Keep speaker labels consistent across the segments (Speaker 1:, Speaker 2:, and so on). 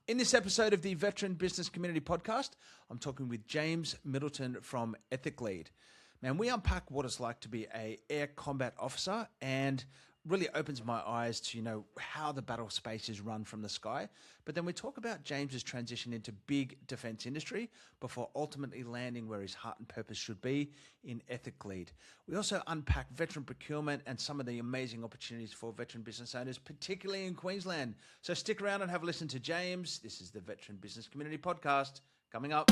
Speaker 1: In this episode of the Veteran Business Community Podcast, I'm talking with James Middleton from Ethic Lead. Man, we unpack what it's like to be an air combat officer and really opens my eyes to, how the battle space is run from the sky. But then we talk about James's transition into big defense industry before ultimately landing where his heart and purpose should be in Ethic Lead. We also unpack veteran procurement and some of the amazing opportunities for veteran business owners, particularly in Queensland. So stick around and have a listen to James. This is the Veteran Business Community Podcast coming up.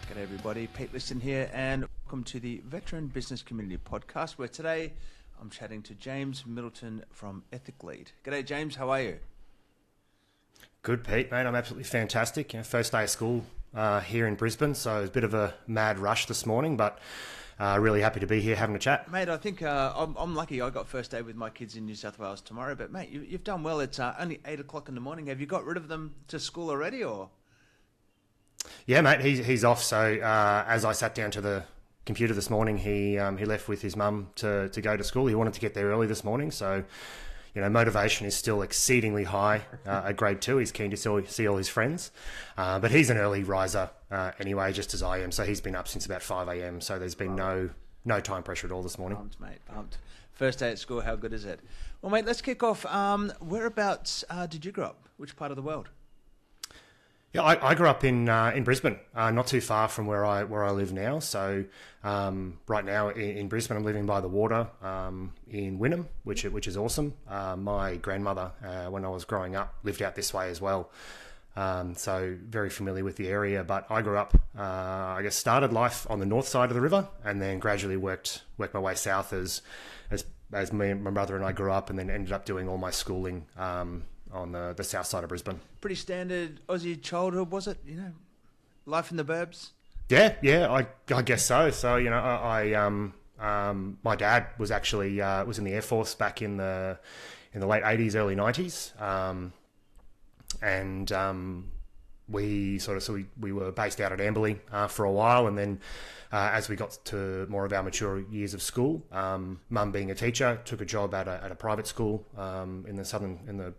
Speaker 1: G'day everybody, Pete Liston here and welcome to the Veteran Business Community Podcast, where today I'm chatting to James Middleton from Ethic Lead. G'day James, how are you?
Speaker 2: Good, Pete, mate. I'm absolutely fantastic. First day of school here in Brisbane, so it was a bit of a mad rush this morning, but really happy to be here having a chat.
Speaker 1: Mate, I think I'm lucky. I got first day with my kids in New South Wales tomorrow, but mate, you've done well. It's only 8 o'clock in the morning. Have you got rid of them to school already, or...?
Speaker 2: Yeah, mate, he's off. So as I sat down to the computer this morning, he left with his mum to go to school. He wanted to get there early this morning, so motivation is still exceedingly high at grade 2. He's keen to see all his friends, but he's an early riser anyway, just as I am. So he's been up since about 5 a.m. So there's been no time pressure at all this morning.
Speaker 1: Pumped, mate, pumped. First day at school, how good is it? Well, mate, let's kick off. Whereabouts did you grow up? Which part of the world?
Speaker 2: Yeah, I grew up in Brisbane, not too far from where I live now. So right now in Brisbane, I'm living by the water in Wynnum, which is awesome. My grandmother, when I was growing up, lived out this way as well. So very familiar with the area. But I grew up, started life on the north side of the river, and then gradually worked my way south as me and my brother and I grew up, and then ended up doing all my schooling on the south side of Brisbane.
Speaker 1: Pretty standard Aussie childhood, was it? Life in the burbs?
Speaker 2: Yeah, I guess so. So, my dad was actually was in the Air Force back in the late 80s, early 90s. We were based out at Amberley for a while, and then as we got to more of our mature years of school, mum being a teacher, took a job at a private school in the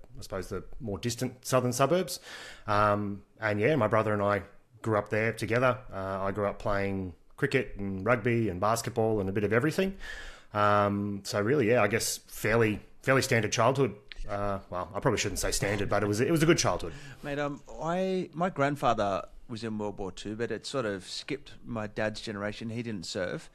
Speaker 2: more distant southern suburbs. My brother and I grew up there together. I grew up playing cricket and rugby and basketball and a bit of everything. So really, I guess fairly standard childhood. Well, I probably shouldn't say standard, but it was a good childhood.
Speaker 1: Mate, my grandfather was in World War II, but it sort of skipped my dad's generation. He didn't serve.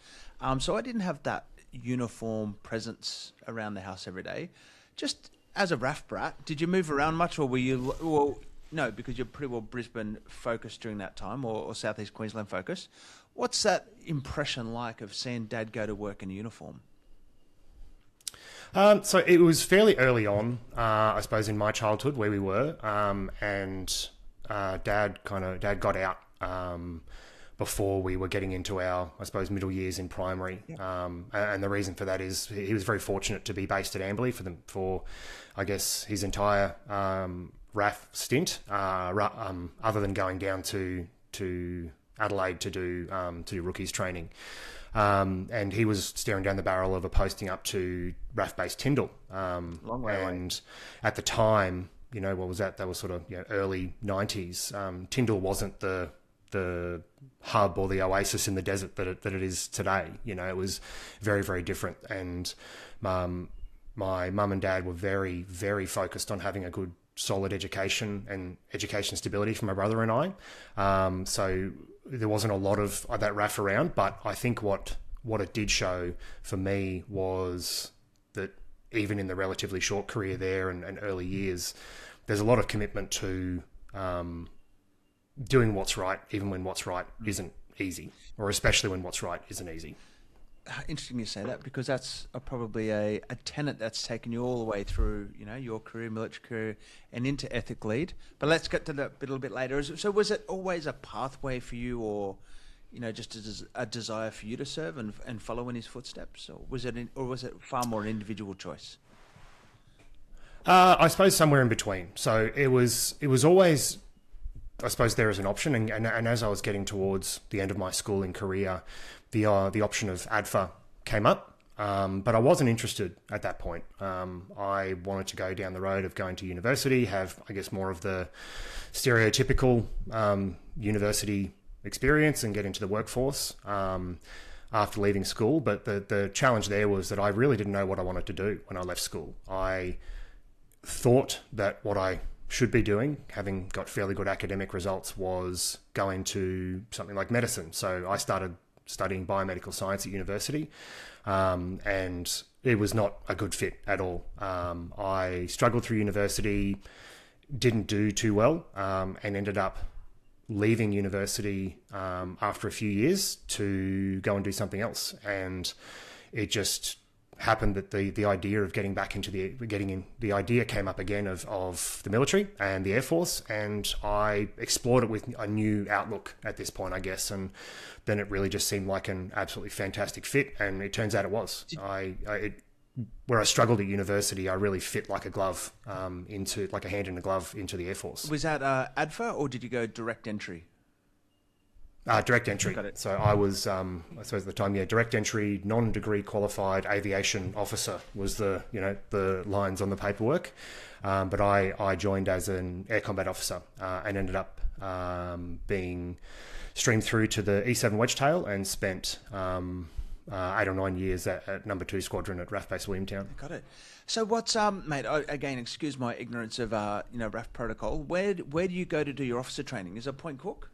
Speaker 1: So I didn't have that uniform presence around the house every day. Just as a RAF brat, did you move around much, or were you... Well, no, because you're pretty well Brisbane focused during that time, or Southeast Queensland focused. What's that impression like of seeing Dad go to work in uniform?
Speaker 2: So it was fairly early on, I suppose, in my childhood where we were, and Dad got out before we were getting into our, I suppose, middle years in primary. Yeah. And the reason for that is he was very fortunate to be based at Amberley for I guess, his entire RAF stint, other than going down to Adelaide to do rookies training. And he was staring down the barrel of a posting up to RAF-based Tyndall.
Speaker 1: Long way
Speaker 2: and
Speaker 1: away.
Speaker 2: At the time, what was that? That was sort of early 90s. Tyndall wasn't the hub or the oasis in the desert that it is today. It was very, very different. And my mum and dad were very, very focused on having a good, solid education and education stability for my brother and I. So there wasn't a lot of that RAF around, but I think what it did show for me was that even in the relatively short career there and early years, there's a lot of commitment to doing what's right, even when what's right isn't easy, or especially when what's right isn't easy.
Speaker 1: Interesting you say that, because that's probably a tenet that's taken you all the way through, your career, military career, and into Ethic Lead. But let's get to that a little bit later. So was it always a pathway for you, or, just a desire for you to serve and follow in his footsteps, or was it far more an individual choice?
Speaker 2: I suppose somewhere in between. So it was always I suppose there is an option, and as I was getting towards the end of my schooling career, the option of ADFA came up, but I wasn't interested at that point. I wanted to go down the road of going to university, have, I guess, more of the stereotypical university experience and get into the workforce after leaving school. But the challenge there was that I really didn't know what I wanted to do when I left school. I thought that what I should be doing, having got fairly good academic results, was going to something like medicine. So I started studying biomedical science at university, and it was not a good fit at all. I struggled through university, didn't do too well, and ended up leaving university after a few years to go and do something else. And it just happened that the idea of getting back into the idea came up again of the military and the Air Force, and I explored it with a new outlook at this point, I guess, and then it really just seemed like an absolutely fantastic fit, and it turns out it was. Where I struggled at university, I really fit like a glove into, like a hand in a glove, into the Air Force.
Speaker 1: Was that ADFA, or did you go direct entry?
Speaker 2: Direct entry. So I was, I suppose at the time, direct entry, non-degree qualified aviation officer was the lines on the paperwork. But I joined as an air combat officer and ended up being streamed through to the E-7A Wedgetail and spent 8 or 9 years at number 2 Squadron at RAF Base Williamtown.
Speaker 1: Got it. So what's mate? Again, excuse my ignorance of RAF protocol. Where do you go to do your officer training? Is it Point Cook?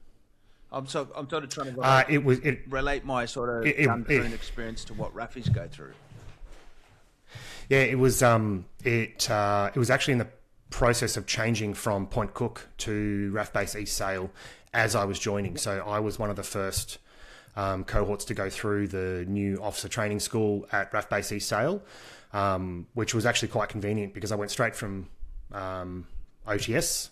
Speaker 1: I'm sort of trying to relate my sort of experience to what RAFies go through.
Speaker 2: Yeah, it was actually in the process of changing from Point Cook to RAF Base East Sale as I was joining. So I was one of the first cohorts to go through the new officer training school at RAF Base East Sale, which was actually quite convenient because I went straight from OTS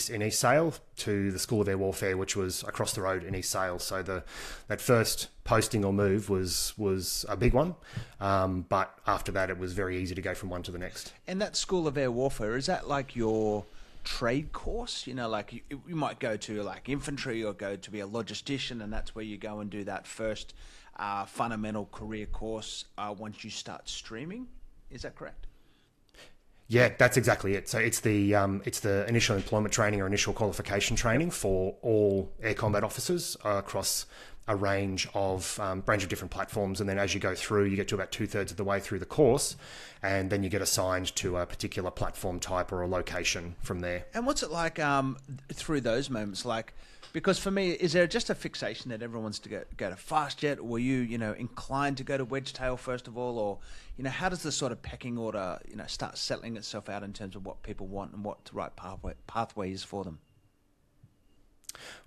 Speaker 2: in East Sale to the School of Air Warfare, which was across the road in East Sale. So that first posting or move was a big one, but after that it was very easy to go from one to the next.
Speaker 1: And that School of Air Warfare, is that like your trade course? Like you might go to like infantry or go to be a logistician, and that's where you go and do that first fundamental career course once you start streaming. Is that correct?
Speaker 2: Yeah, that's exactly it. So it's the initial employment training or initial qualification training for all air combat officers across a range of different platforms, and then as you go through, you get to about 2/3 of the way through the course, and then you get assigned to a particular platform type or a location from there.
Speaker 1: And what's it like through those moments? Like, because for me, is there just a fixation that everyone wants to go to fast jet? Or were you inclined to go to Wedgetail first of all, or how does the sort of pecking order start settling itself out in terms of what people want and what the right pathway is for them?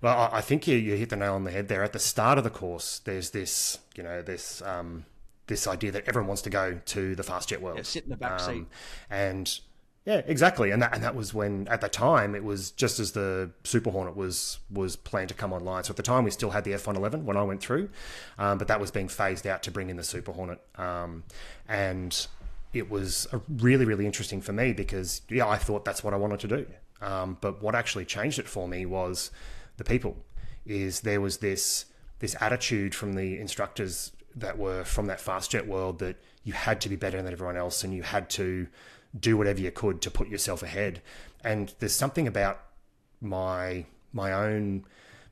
Speaker 2: Well, I think you hit the nail on the head there. At the start of the course, there's this this idea that everyone wants to go to the fast jet world.
Speaker 1: Yeah, sit in the back seat.
Speaker 2: And yeah, exactly. And that was when, at the time, it was just as the Super Hornet was planned to come online. So at the time, we still had the F111 when I went through, but that was being phased out to bring in the Super Hornet. And it was really, really interesting for me because, I thought that's what I wanted to do. But what actually changed it for me was the people. There was this attitude from the instructors that were from that fast jet world that you had to be better than everyone else and you had to do whatever you could to put yourself ahead. And there's something about my own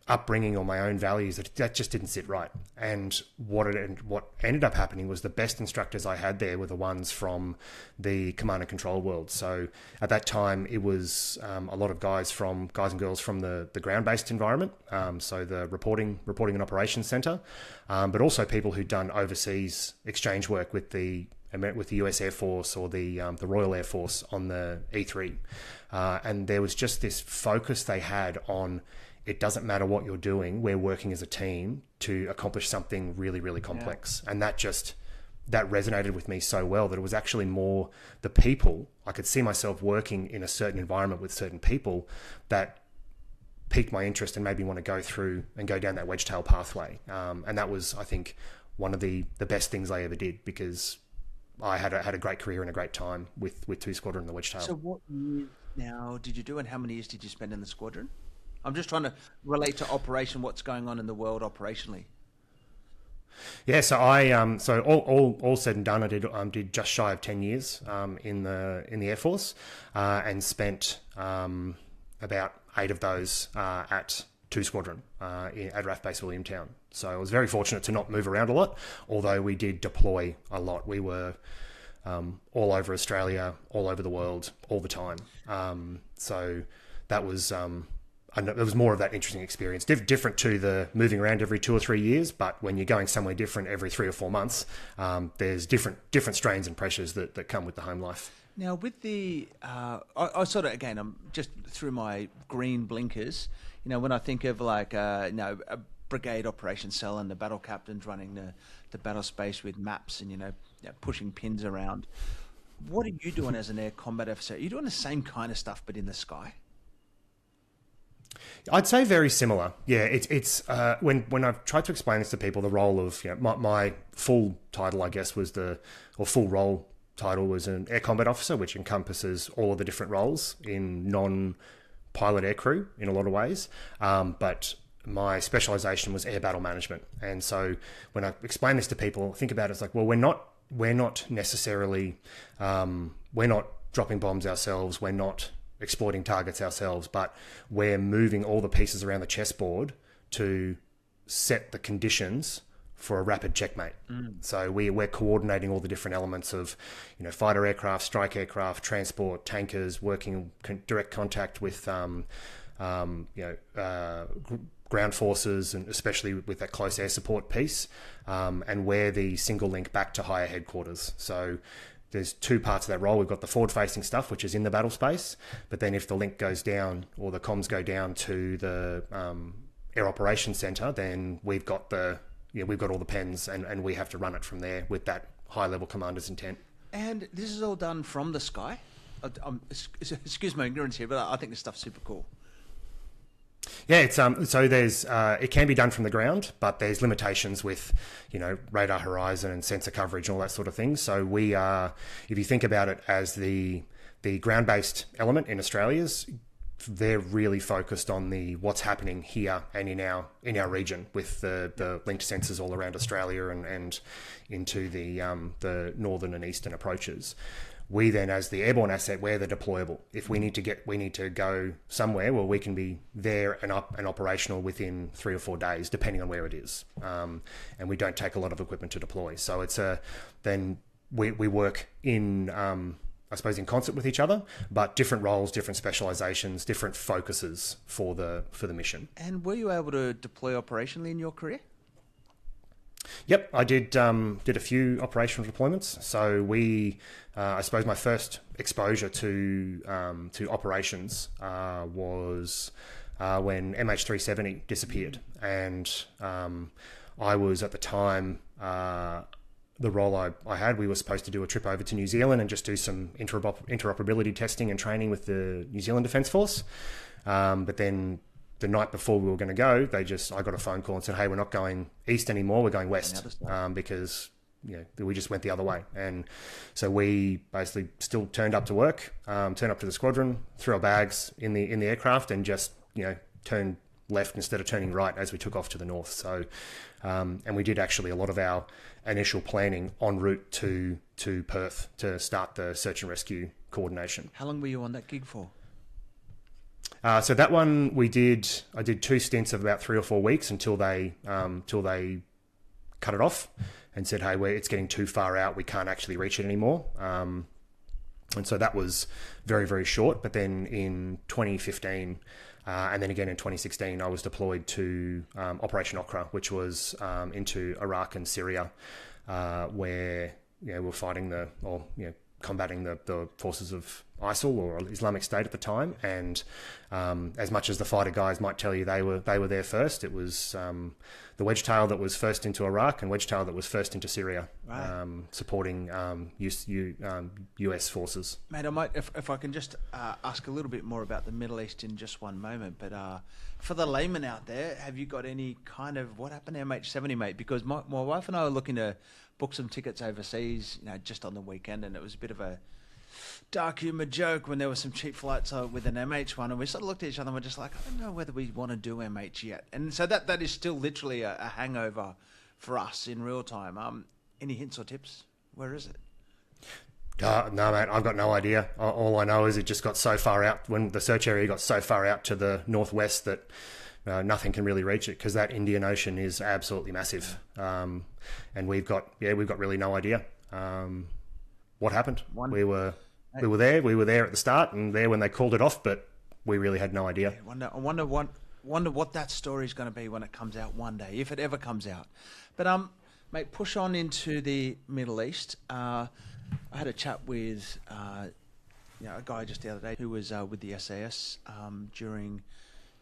Speaker 2: upbringing or my own values that just didn't sit right. And what ended up happening was the best instructors I had there were the ones from the command and control world. So at that time, it was a lot of guys and girls from the ground-based environment, so the reporting and operations center, but also people who'd done overseas exchange work with the US Air Force or the Royal Air Force on the E3. And there was just this focus they had on, it doesn't matter what you're doing, we're working as a team to accomplish something really, really complex. Yeah. And that resonated with me so well that it was actually more the people. I could see myself working in a certain environment with certain people that piqued my interest and made me want to go through and go down that Wedgetail pathway. And that was, I think, one of the best things I ever did, because I had a great career and a great time with 2 Squadron and the Wedgetail.
Speaker 1: So what years now did you do, and how many years did you spend in the Squadron? I'm just trying to relate to operation, what's going on in the world operationally.
Speaker 2: Yeah, so I so all said and done, I did just shy of 10 years in the Air Force, and spent about 8 of those at 2 Squadron at RAF Base Williamtown. So I was very fortunate to not move around a lot, although we did deploy a lot. We were all over Australia, all over the world, all the time. So that was it was more of that interesting experience, different to the moving around every 2 or 3 years. But when you're going somewhere different every 3 or 4 months, there's different strains and pressures that come with the home life.
Speaker 1: Now, with the, I sort of, again, I'm just through my green blinkers, when I think of like, a brigade operation cell and the battle captains running the battle space with maps and, pushing pins around. What are you doing as an air combat officer? Are you doing the same kind of stuff, but in the sky?
Speaker 2: I'd say very similar. Yeah, it's when I've tried to explain this to people, the role of my full title, I guess, full role title was an air combat officer, which encompasses all of the different roles in non-pilot aircrew in a lot of ways. But my specialisation was air battle management, and so when I explain this to people, think about it, it's like, well, we're not necessarily we're not dropping bombs ourselves, we're not exploiting targets ourselves, but we're moving all the pieces around the chessboard to set the conditions for a rapid checkmate. So we're coordinating all the different elements of, fighter aircraft, strike aircraft, transport, tankers, working direct contact with, ground forces, and especially with that close air support piece, and we're the single link back to higher headquarters. So there's 2 parts of that role. We've got the forward-facing stuff, which is in the battle space, but then if the link goes down or the comms go down to the air operations centre, then we've got all the pens, and we have to run it from there with that high-level commander's intent. And
Speaker 1: this is all done from the sky? Excuse my ignorance here, but I think this stuff's super cool.
Speaker 2: Yeah, it's so there's it can be done from the ground, but there's limitations with radar horizon and sensor coverage and all that sort of thing. So we are, if you think about it as the ground-based element in Australia's, they're really focused on what's happening here and in our region with the linked sensors all around Australia and into the northern and eastern approaches. We then, as the airborne asset, we're the deployable. If we need to go somewhere, well, we can be there and up and operational within 3 or 4 days, depending on where it is. And we don't take a lot of equipment to deploy. So it's then we work in, I suppose, in concert with each other, but different roles, different specializations, different focuses for the mission.
Speaker 1: And were you able to deploy operationally in your career?
Speaker 2: Yep, I did a few operational deployments. So I suppose my first exposure to operations was when MH370 disappeared, and I was at the time the role I had. We were supposed to do a trip over to New Zealand and just do some interoperability testing and training with the New Zealand Defence Force, but then the night before we were going to go, I got a phone call and said, "Hey, we're not going east anymore. We're going west," because we just went the other way. And so we basically still turned up to work, turned up to the squadron, threw our bags in the aircraft, and just turned left instead of turning right as we took off to the north. So, and we did actually a lot of our initial planning en route to Perth to start the search and rescue coordination.
Speaker 1: How long were you on that gig for?
Speaker 2: So that one I did 2 stints of about 3 or 4 weeks until they cut it off and said, "Hey, it's getting too far out. We can't actually reach it anymore." And so that was very, very short. But then in 2015, and then again in 2016, I was deployed to Operation Okra, which was into Iraq and Syria, where we're fighting combating the forces of ISIL or Islamic State at the time. And as much as the fighter guys might tell you they were there first, it was the Wedgetail that was first into Iraq and Wedgetail that was first into Syria, right, supporting US forces.
Speaker 1: Mate, I might, if I can just ask a little bit more about the Middle East in just one moment, but for the layman out there, have you got any kind of what happened to MH70, mate? Because my wife and I were looking to book some tickets overseas, just on the weekend, and it was a bit of a dark humour joke when there were some cheap flights with an MH1, and we sort of looked at each other and we're just like, I don't know whether we want to do MH yet. And so that is still literally a hangover for us in real time. Any hints or tips? Where is it?
Speaker 2: No, mate, I've got no idea. All I know is it just got so far out, when the search area got so far out to the northwest that nothing can really reach it, because that Indian Ocean is absolutely massive. And we've got really no idea what happened. We were there at the start and there when they called it off, but we really had no idea.
Speaker 1: I wonder what that story is going to be when it comes out one day, if it ever comes out. But mate, push on into the Middle East. I had a chat with a guy just the other day who was with the SAS during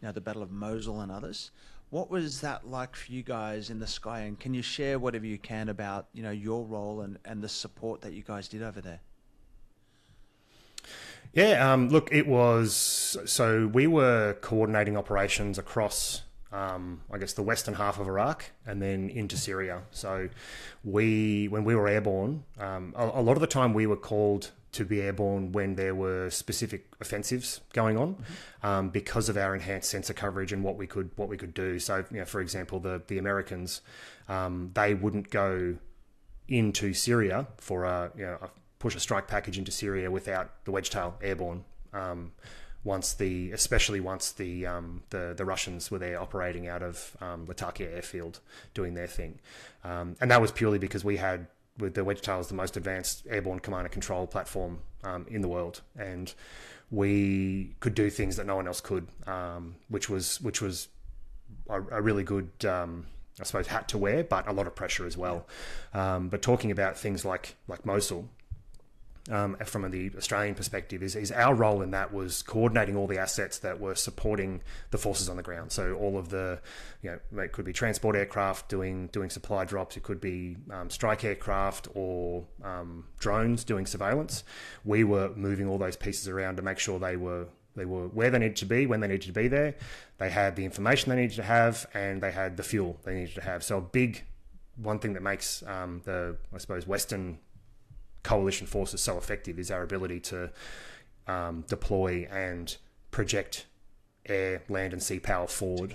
Speaker 1: the Battle of Mosul and others. What was that like for you guys in the sky? And can you share whatever you can about your role and the support that you guys did over there?
Speaker 2: Yeah, look, it was, so we were coordinating operations across, I guess, the western half of Iraq and then into Syria. So when we were airborne, a lot of the time we were called to be airborne when there were specific offensives going on, because of our enhanced sensor coverage and what we could do. So, for example, the Americans, they wouldn't go into Syria for push a strike package into Syria without the Wedgetail airborne. Especially once the Russians were there operating out of Latakia airfield doing their thing, and that was purely because we had, with the Wedgetail, is the most advanced airborne command and control platform in the world, and we could do things that no one else could, which was a really good, I suppose, hat to wear, but a lot of pressure as well. But talking about things like Mosul, from the Australian perspective, is our role in that was coordinating all the assets that were supporting the forces on the ground. So all of the, it could be transport aircraft doing supply drops, it could be strike aircraft or drones doing surveillance. We were moving all those pieces around to make sure they were where they needed to be, when they needed to be there. They had the information they needed to have, and they had the fuel they needed to have. So one thing that makes the, I suppose, Western coalition forces so effective is our ability to deploy and project air, land and sea power forward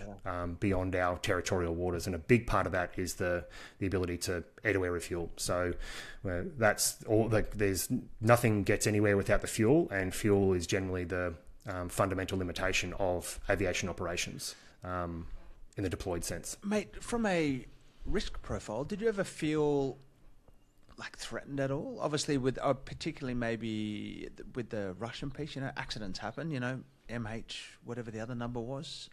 Speaker 2: beyond our territorial waters. And a big part of that is the ability to air-to-air refuel. So that's all. There's nothing gets anywhere without the fuel, and fuel is generally the fundamental limitation of aviation operations in the deployed sense.
Speaker 1: Mate, from a risk profile, did you ever feel threatened at all? Obviously, with particularly maybe with the Russian piece, accidents happen. MH, whatever the other number was,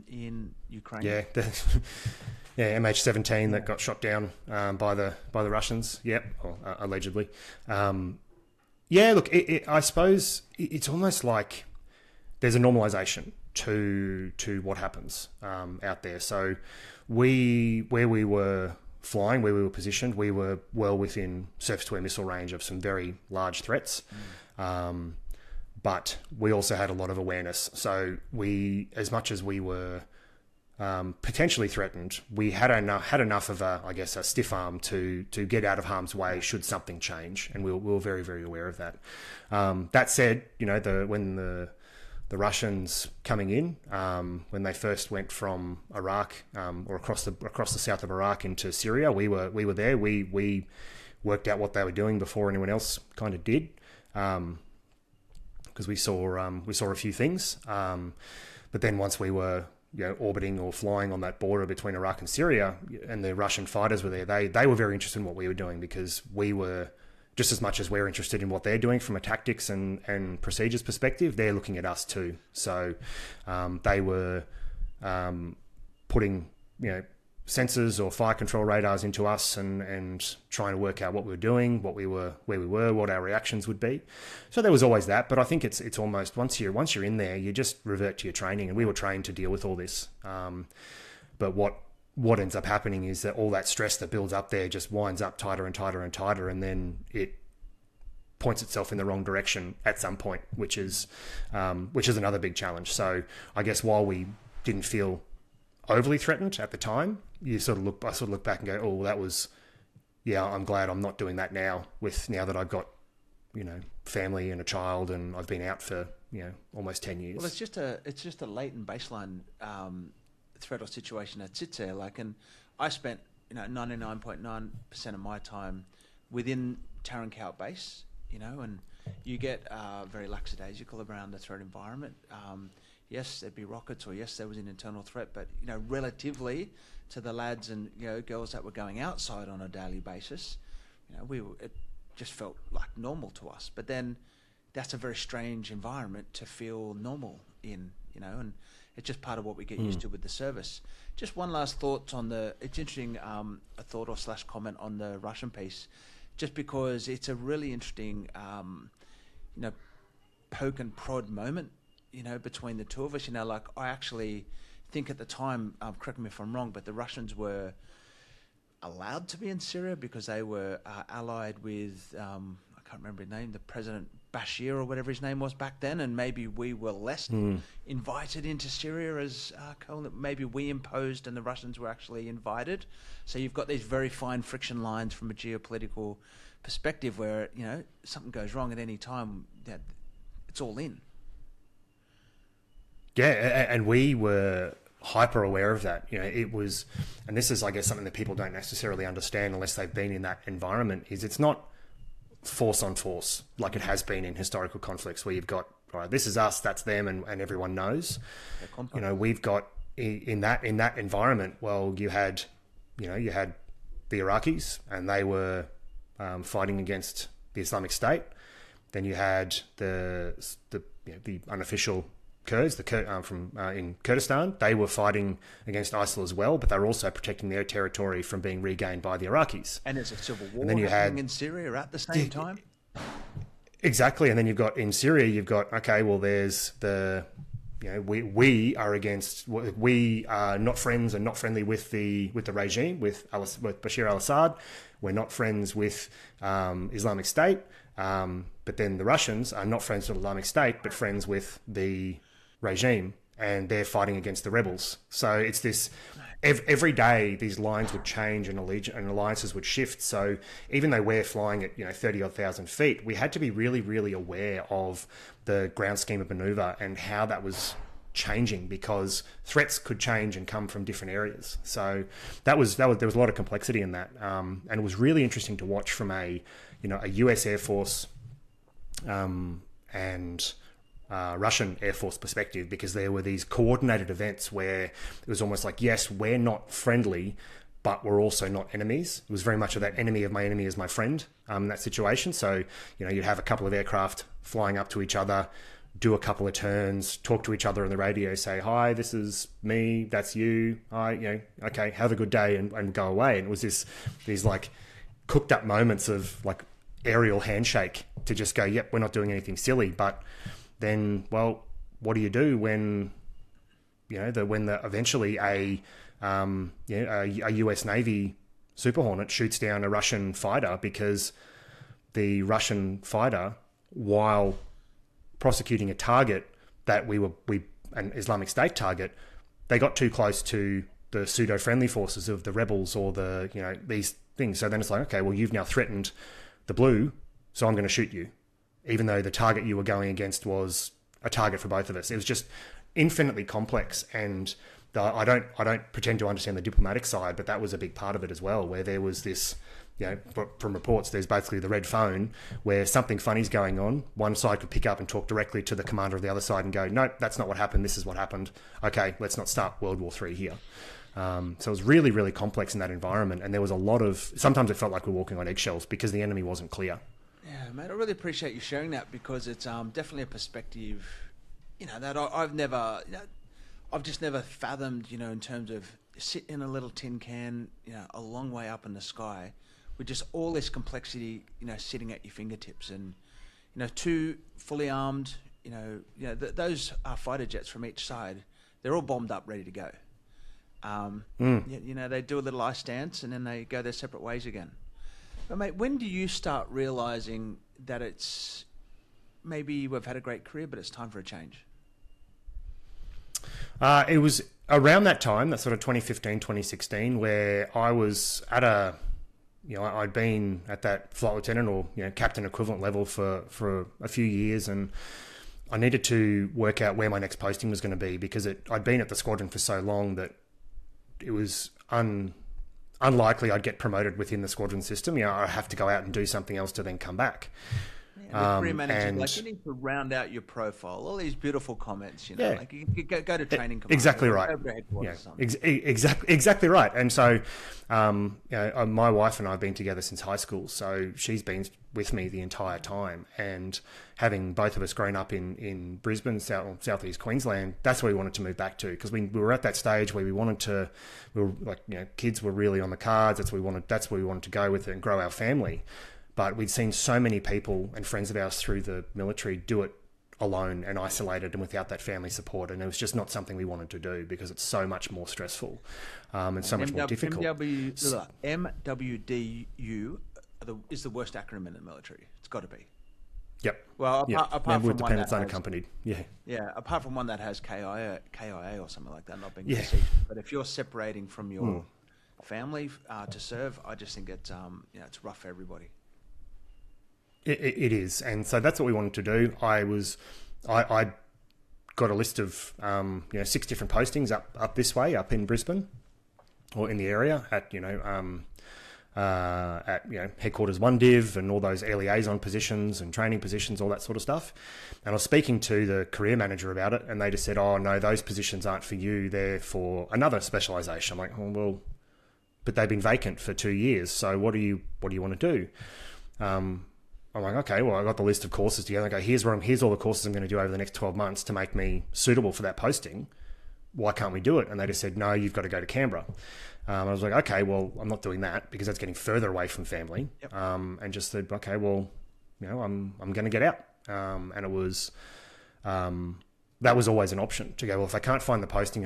Speaker 1: in Ukraine.
Speaker 2: Yeah, MH17 that got shot down by the Russians. Yep, allegedly. Look, I suppose it's almost like there's a normalization to what happens out there. So where we were flying, where we were positioned, we were well within surface-to-air missile range of some very large threats. But we also had a lot of awareness. So as much as we were potentially threatened, we had enough of a stiff arm to get out of harm's way should something change. And we were very, very aware of that. That said, when the Russians coming in, when they first went from Iraq or across the south of Iraq into Syria, we were there. We worked out what they were doing before anyone else kind of did, because we saw a few things. But then once we were orbiting or flying on that border between Iraq and Syria, and the Russian fighters were there, they were very interested in what we were doing, because we were, just as much as we're interested in what they're doing from a tactics and procedures perspective, they're looking at us too. So they were putting sensors or fire control radars into us and trying to work out what we were doing, where we were, what our reactions would be. So there was always that. But I think it's almost once you're in there, you just revert to your training, and we were trained to deal with all this. But what ends up happening is that all that stress that builds up there just winds up tighter and tighter and tighter, and then it points itself in the wrong direction at some point, which is another big challenge. So I guess while we didn't feel overly threatened at the time, I sort of look back and go, oh, that was, I'm glad I'm not doing that now that I've got, family and a child, and I've been out for almost 10 years.
Speaker 1: Well, it's just a latent baseline threat or situation that sits there. And I spent 99.9% of my time within Tarankout base, and you get very lackadaisical around the threat environment. Yes, there'd be rockets, or yes, there was an internal threat, but relatively to the lads and girls that were going outside on a daily basis, it just felt like normal to us. But then that's a very strange environment to feel normal in, and it's just part of what we get used to with the service. Just one last thought on it's interesting, a thought or / comment on the Russian piece, just because it's a really interesting, poke and prod moment, between the two of us. I actually think at the time, correct me if I'm wrong, but the Russians were allowed to be in Syria because they were allied with, I can't remember his name, the President Bashir or whatever his name was back then, and maybe we were less invited into Syria as maybe we imposed and the Russians were actually invited. So you've got these very fine friction lines from a geopolitical perspective where, something goes wrong at any time, it's all in.
Speaker 2: Yeah, and we were hyper aware of that. It was, and this is, I guess, something that people don't necessarily understand unless they've been in that environment, is it's not force on force like it has been in historical conflicts where you've got, all right, this is us, that's them, and everyone knows. We've got in that environment, well, you had the Iraqis, and they were fighting against the Islamic State. Then you had the unofficial Kurds, in Kurdistan. They were fighting against ISIL as well, but they were also protecting their territory from being regained by the Iraqis.
Speaker 1: And it's a civil war happening in Syria at the same time.
Speaker 2: Exactly, and then you've got in Syria, there's the we are not friends and not friendly with the regime, with Bashar al-Assad. We're not friends with Islamic State, but then the Russians are not friends with Islamic State, but friends with the regime, and they're fighting against the rebels. So it's this, every day these lines would change and alliances would shift. So even though we're flying at 30-odd thousand feet, we had to be really, really aware of the ground scheme of maneuver and how that was changing, because threats could change and come from different areas. So there was a lot of complexity in that, and it was really interesting to watch from a US Air Force and Russian Air Force perspective, because there were these coordinated events where it was almost like, yes, we're not friendly, but we're also not enemies. It was very much of that enemy of my enemy is my friend in that situation. So, you'd have a couple of aircraft flying up to each other, do a couple of turns, talk to each other on the radio, say, hi, this is me, that's you, hi, okay, have a good day, and go away. And it was these like cooked up moments of like aerial handshake to just go, yep, we're not doing anything silly. But then, well, what do you do when eventually a US Navy Super Hornet shoots down a Russian fighter because the Russian fighter, while prosecuting a target that an Islamic State target, they got too close to the pseudo-friendly forces of the rebels or these things. So then it's like, okay, well, you've now threatened the blue, so I'm going to shoot you, even though the target you were going against was a target for both of us. It was just infinitely complex, and I don't pretend to understand the diplomatic side, but that was a big part of it as well, where there was this, from reports, there's basically the red phone where something funny's going on. One side could pick up and talk directly to the commander of the other side and go, nope, that's not what happened. This is what happened. Okay, let's not start World War III here. So it was really, really complex in that environment. And there was a lot of, sometimes it felt like we were walking on eggshells because the enemy wasn't clear.
Speaker 1: Yeah, mate, I really appreciate you sharing that, because it's definitely a perspective, that I've just never fathomed, in terms of sitting in a little tin can, a long way up in the sky with just all this complexity, sitting at your fingertips, and, two fully armed, those fighter jets from each side, they're all bombed up, ready to go. They do a little ice dance and then they go their separate ways again. But mate, when do you start realizing that it's maybe we've had a great career, but it's time for a change?
Speaker 2: It was around that time, that sort of 2015, 2016, where I was at I'd been at that flight lieutenant or captain equivalent level for a few years, and I needed to work out where my next posting was going to be, because I'd been at the squadron for so long that it was unlikely I'd get promoted within the squadron system. I have to go out and do something else to then come back.
Speaker 1: Yeah, career manager, like you need to round out your profile. All these beautiful comments, like you go to training.
Speaker 2: Exactly right. Exactly right. And so, my wife and I have been together since high school, so she's been with me the entire time. And having both of us grown up in Brisbane, southeast Queensland, that's where we wanted to move back to, because we were at that stage where we were like, kids were really on the cards. That's where we wanted to go with it and grow our family. But we'd seen so many people and friends of ours through the military do it alone and isolated and without that family support. And it was just not something we wanted to do, because it's so much more stressful and so much more difficult.
Speaker 1: MWDU is the worst acronym in the military. It's got to be.
Speaker 2: Yep.
Speaker 1: Well, apart from one that has,
Speaker 2: unaccompanied. Yeah.
Speaker 1: Yeah. Apart from one that has KIA or something like that, not being received. But if you're separating from your family to serve, I just think it's it's rough for everybody.
Speaker 2: It is, and so that's what we wanted to do. I got a list of 6 different postings up this way, up in Brisbane, or in the area at headquarters 1 Div and all those air liaison positions and training positions, all that sort of stuff. And I was speaking to the career manager about it, and they just said, "Oh no, those positions aren't for you. They're for another specialisation." I'm like, "Oh well, but they've been vacant for 2 years. So what do you want to do?" I'm like, okay, well, I got the list of courses together. I go, here's all the courses I'm going to do over the next 12 months to make me suitable for that posting. Why can't we do it? And they just said, no, you've got to go to Canberra. I was like, okay, well, I'm not doing that, because that's getting further away from family. Yep. And just said, okay, well, I'm going to get out. And it was, that was always an option to go, well, if I can't find the posting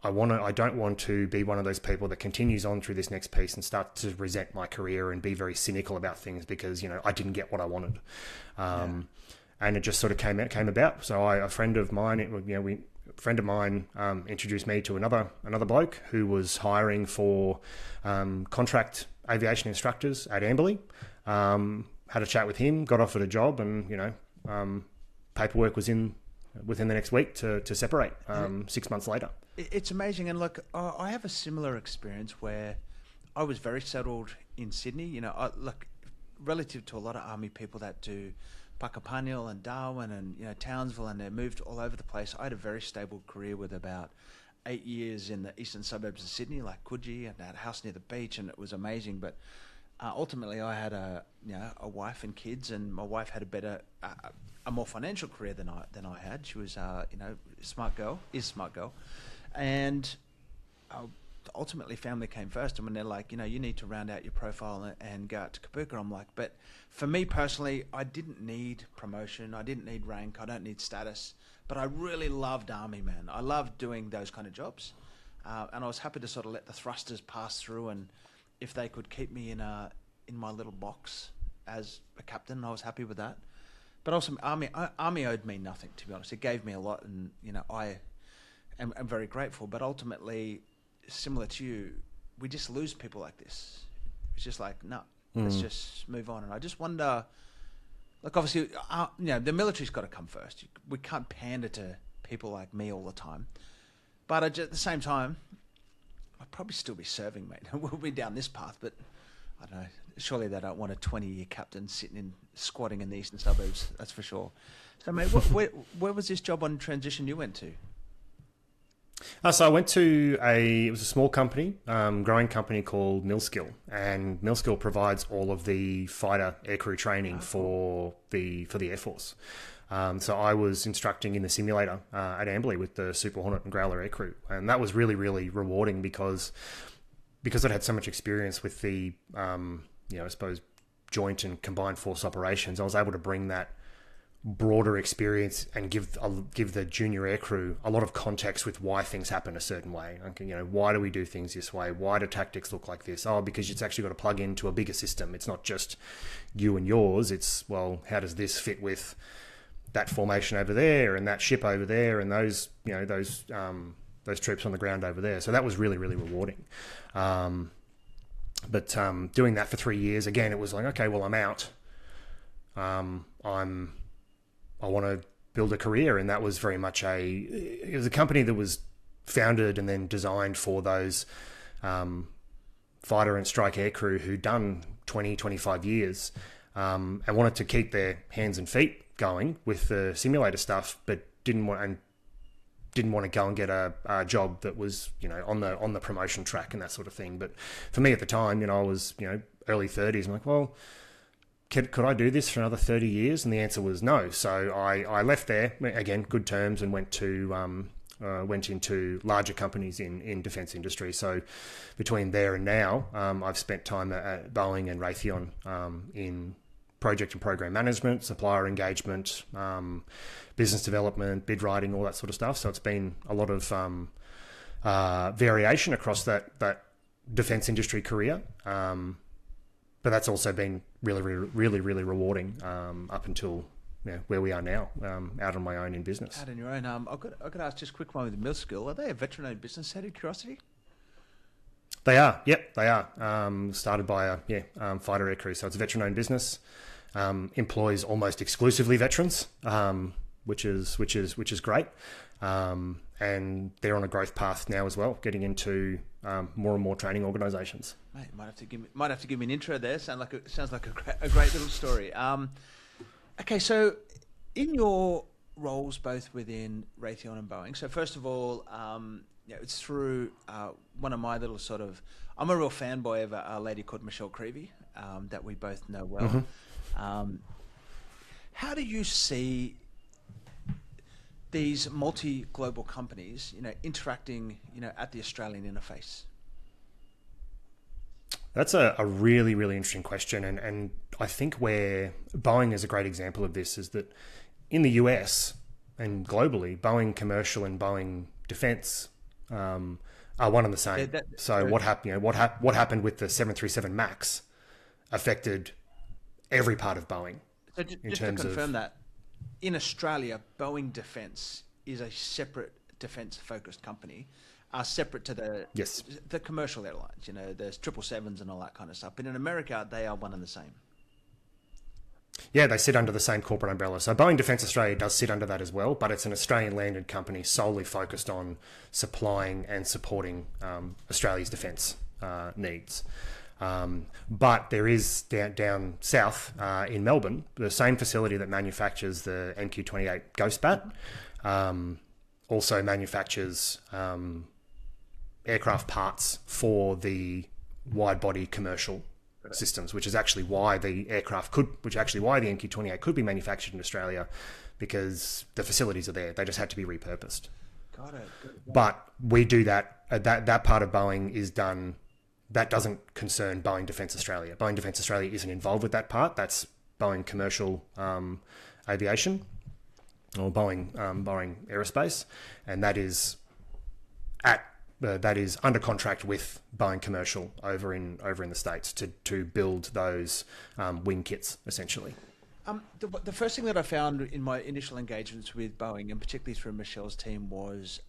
Speaker 2: I don't want to be one of those people that continues on through this next piece and start to resent my career and be very cynical about things because, I didn't get what I wanted. And it just sort of came about. So a friend of mine introduced me to another bloke who was hiring for contract aviation instructors at Amberley. Had a chat with him, got offered a job, and, paperwork was in within the next week to separate 6 months later.
Speaker 1: It's amazing. And look, I have a similar experience where I was very settled in Sydney. Relative to a lot of Army people that do Puckapunyal and Darwin and, Townsville, and they moved all over the place. I had a very stable career with about 8 years in the eastern suburbs of Sydney, like Coogee, and I had a house near the beach, and it was amazing. But ultimately I had a wife and kids, and my wife had a more financial career than I had. She was, smart girl, and ultimately family came first. And when they're like, you need to round out your profile and go out to Kapuka, I'm like, but for me personally, I didn't need promotion, I didn't need rank, I don't need status, but I really loved Army, man. I loved doing those kind of jobs, and I was happy to sort of let the thrusters pass through, and if they could keep me in my little box as a captain, I was happy with that. But also, Army owed me nothing, to be honest. It gave me a lot, and I'm very grateful. But ultimately, similar to you, we just lose people like this. It's just like, no, let's just move on. And I just wonder, like, obviously, the military's got to come first. We can't pander to people like me all the time. But at the same time, I'd probably still be serving, mate. We'll be down this path, but I don't know. Surely they don't want a 20-year captain squatting in the eastern suburbs. That's for sure. So, mate, where was this job on transition you went to?
Speaker 2: So I went to it was a small company, growing company called Millskill, and Millskill provides all of the fighter aircrew training for the Air Force. So I was instructing in the simulator at Amberley with the Super Hornet and Growler aircrew, and that was really, really rewarding because I'd had so much experience with the I suppose joint and combined force operations. I was able to bring that broader experience and give the junior aircrew a lot of context with why things happen a certain way. Why do we do things this way? Why do tactics look like this? Oh, because it's actually got to plug into a bigger system. It's not just you and yours. It's, well, how does this fit with that formation over there and that ship over there and those troops on the ground over there? So that was really, really rewarding. But doing that for 3 years, again, it was like, okay, well, I'm out. I want to build a career, and that was very much it was a company that was founded and then designed for those fighter and strike aircrew who'd done 20, 25 years and wanted to keep their hands and feet going with the simulator stuff, but didn't want to go and get a job that was, on the promotion track and that sort of thing. But for me at the time, I was, early 30s. I'm like, well, could I do this for another 30 years? And the answer was no. So I left there, again, good terms, and went into larger companies in defence industry. So between there and now, I've spent time at Boeing and Raytheon in project and program management, supplier engagement, business development, bid writing, all that sort of stuff. So it's been a lot of variation across that defence industry career. But that's also been really, really, really rewarding up until where we are now, out on my own in business.
Speaker 1: Out on your own. I've got to ask just a quick one with Middleton. Are they a veteran-owned business, out of curiosity?
Speaker 2: They are. Yep, they are. Started by a fighter aircrew, so it's a veteran-owned business. Employs almost exclusively veterans, which is great. And they're on a growth path now as well, getting into more and more training organisations.
Speaker 1: Mate, might have to give me an intro there. Sounds like a great little story. Okay, so in your roles both within Raytheon and Boeing. So first of all, it's through one of my little I'm a real fanboy of a lady called Michelle Creevy that we both know well. Mm-hmm. How do you see these multi-global companies, interacting, at the Australian interface?
Speaker 2: That's a really, really interesting question. And I think where Boeing is a great example of this is that in the US and globally, Boeing Commercial and Boeing Defence are one and the same. What happened with the 737 MAX affected every part of Boeing.
Speaker 1: So just to confirm that, in Australia, Boeing Defence is a separate defence-focused company, separate to the commercial airlines. There's 777s and all that kind of stuff. But in America, they are one and the same.
Speaker 2: Yeah, they sit under the same corporate umbrella. So Boeing Defence Australia does sit under that as well, but it's an Australian landed company solely focused on supplying and supporting Australia's defence needs. But there is down south in Melbourne, the same facility that manufactures the MQ-28 Ghost Bat, also manufactures aircraft parts for the wide-body commercial systems, which is actually why the MQ-28 could be manufactured in Australia, because the facilities are there. They just had to be repurposed.
Speaker 1: Got it. Good.
Speaker 2: But we do that. That part of Boeing is done. That doesn't concern Boeing Defence Australia. Boeing Defence Australia isn't involved with that part. That's Boeing Commercial Aviation, or Boeing Aerospace, and that is under contract with Boeing Commercial over in the States to build those wing kits essentially.
Speaker 1: The first thing that I found in my initial engagements with Boeing, and particularly through Michelle's team, was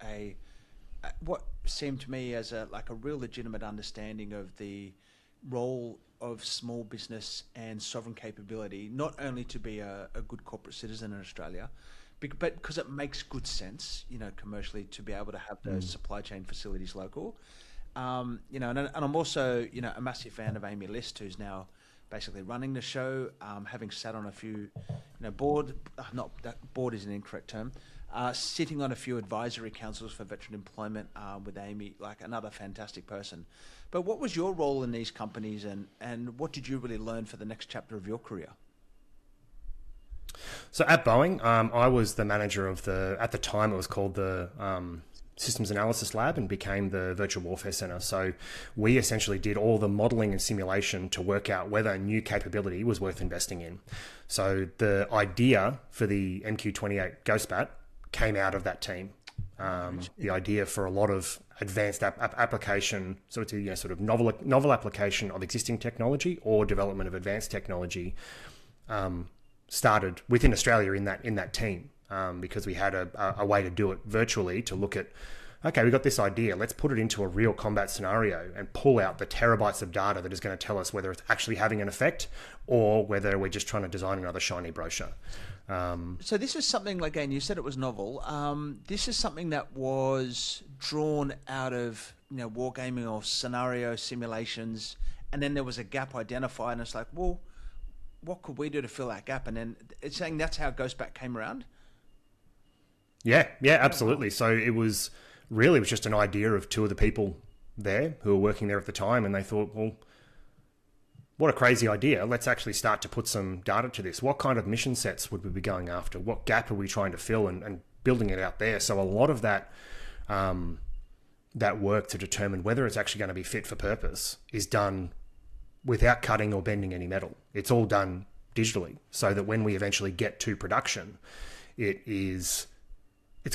Speaker 1: what seemed to me as a real legitimate understanding of the role of small business and sovereign capability, not only to be a good corporate citizen in Australia, but because it makes good sense, commercially, to be able to have those supply chain facilities local. And I'm also, a massive fan of Amy List, who's now basically running the show, having sat on a few, board is an incorrect term, sitting on a few advisory councils for veteran employment with Amy, another fantastic person. But what was your role in these companies, and what did you really learn for the next chapter of your career?
Speaker 2: So at Boeing, I was the manager of at the time it was called the Systems Analysis Lab, and became the Virtual Warfare Center. So we essentially did all the modeling and simulation to work out whether new capability was worth investing in. So the idea for the MQ-28 Ghost Bat came out of that team. The idea for a lot of advanced application, sort of novel application of existing technology or development of advanced technology, started within Australia in that team, because we had a way to do it virtually, to look at okay, we got this idea. Let's put it into a real combat scenario and pull out the terabytes of data that is going to tell us whether it's actually having an effect or whether we're just trying to design another shiny brochure.
Speaker 1: So this is something, again, you said it was novel. This is something that was drawn out of, wargaming or scenario simulations, and then there was a gap identified, and it's like, well, what could we do to fill that gap? And then it's saying that's how Ghostbat came around?
Speaker 2: Yeah, absolutely. So it was just an idea of two of the people there who were working there at the time, and they thought, well, what a crazy idea. Let's actually start to put some data to this. What kind of mission sets would we be going after? What gap are we trying to fill, and building it out there? So a lot of that that work to determine whether it's actually going to be fit for purpose is done without cutting or bending any metal. It's all done digitally, so that when we eventually get to production, it's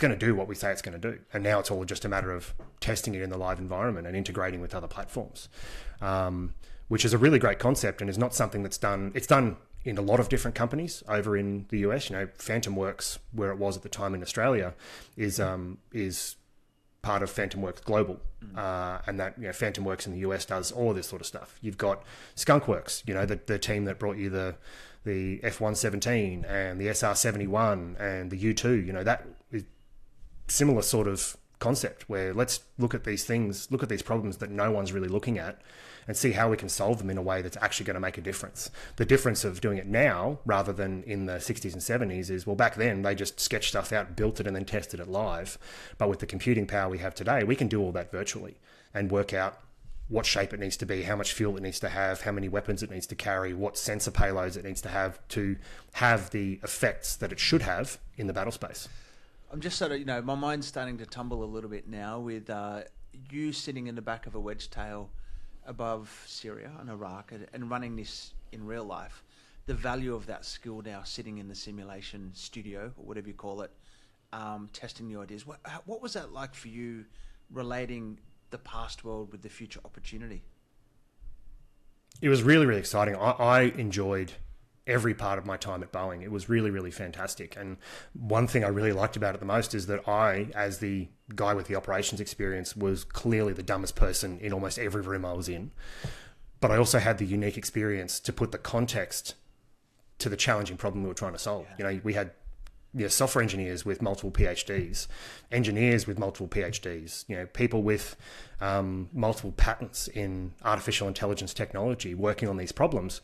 Speaker 2: going to do what we say it's going to do. And now it's all just a matter of testing it in the live environment and integrating with other platforms, which is a really great concept and is not something that's done. It's done in a lot of different companies over in the US. Phantom Works, where it was at the time in Australia, is part of Phantom Works Global. And that, Phantom Works in the US does all of this sort of stuff. You've got Skunk Works, the team that brought you the F-117 and the SR-71 and the U-2, that is similar sort of concept where let's look at these things, look at these problems that no one's really looking at and see how we can solve them in a way that's actually going to make a difference. The difference of doing it now rather than in the 60s and 70s is, well, back then they just sketched stuff out, built it and then tested it live. But with the computing power we have today, we can do all that virtually and work out what shape it needs to be, how much fuel it needs to have, how many weapons it needs to carry, what sensor payloads it needs to have the effects that it should have in the battle space.
Speaker 1: I'm just sort of, my mind's starting to tumble a little bit now with you sitting in the back of a Wedgetail above Syria and Iraq and running this in real life. The value of that skill now sitting in the simulation studio or whatever you call it, testing the ideas. What was that like for you relating the past world with the future opportunity?
Speaker 2: It was really, really exciting. I enjoyed every part of my time at Boeing. It was really, really fantastic. And one thing I really liked about it the most is that I, as the guy with the operations experience, was clearly the dumbest person in almost every room I was in. But I also had the unique experience to put the context to the challenging problem we were trying to solve. Yeah. We had software engineers with multiple PhDs, engineers with multiple PhDs, people with multiple patents in artificial intelligence technology working on these problems,